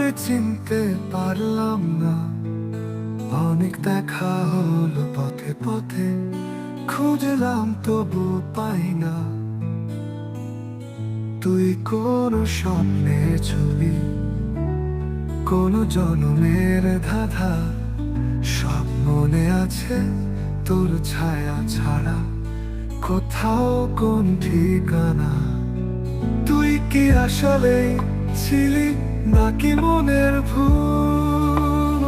তোরে চিনতে পারলাম না, অনেক দেখা হলো পথে পথে, খুঁজলাম তবু পাই না। তুই কোন স্বপ্নের ছবি, কোন জনমের ধাঁধা, সব মনে আছে তোর ছায়া ছাড়া, কোথাও কোন ঠিকানা। তুই কি আসলে ছিলি নাকি মনের ভুল?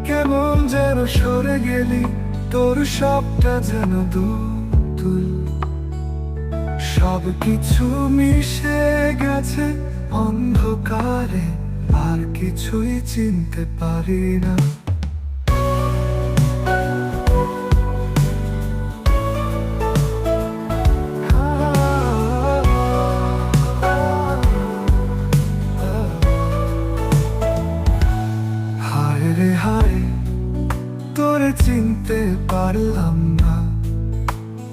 কেমন যেন সরে গেলি, তোর সবটা যেন দুল। সব কিছু মিশে গেছে অন্ধকারে, আর কিছুই চিনতে পারি না। হায় রে হায়, তোরে চিনতে পারলাম না,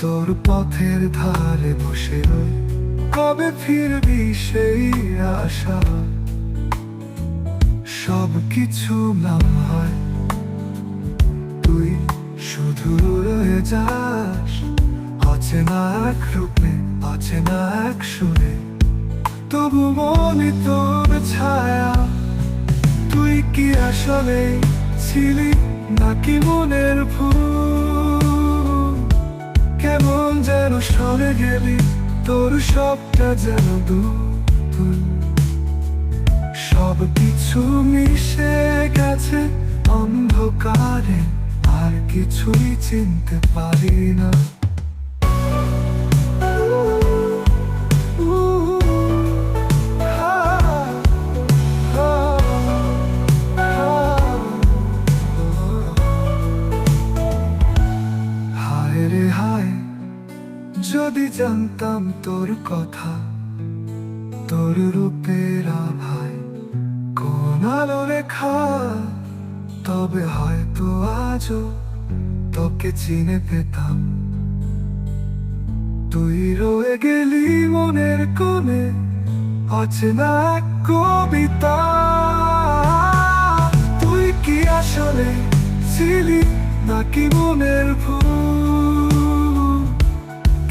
তোর পথের ধারে বসে রই, কবে ফিরবি সেই আশা। সব কিছু নাম হয়, তুই শুধু রয়ে যাস, অচেনা এক রূপে, অচেনা এক সুরে, তবু মনে তোর ছায়া। তুই কি আসলে ছিলি নাকি মনের ভুল? কেমন যেন সরে গেলি, তোর সবটা যেন দুল। সব কিছু মিশে গেছে অন্ধকারে, আর কিছুই চিনতে পারি না। হায় রে হায়, যদি জানতাম তোর কথা, তোর রূপের আভায় কোন আলো রেখা, তবে হয়তো আজও তোকে চিনে পেতাম। তুই রয়ে গেলি মনের কোণে, অচেনা এক কবিতা। তুই কি আসলে ছিলি নাকি মনের ভুল?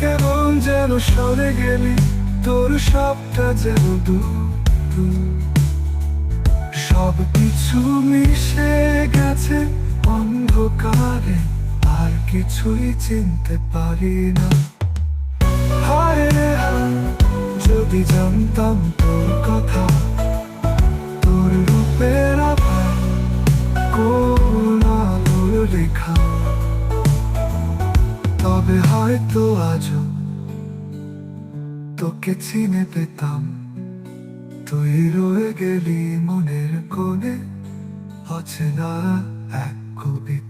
কেমন যেন সরে গেলি, তোর সবটা যেন দুল। সব কিছু মিশে গেছে অন্ধকারে, আর কিছুই চিনতে পারি না। হায় রে হায়, যদি জানতাম তোর কথা, তোর রূপের আভায় কোন আলোর লেখা, তবে হয়তো আজও তোকে চিনে পেতাম। তুই রয়ে গেলি মনের কোণে, অচেনা এক কবিতা।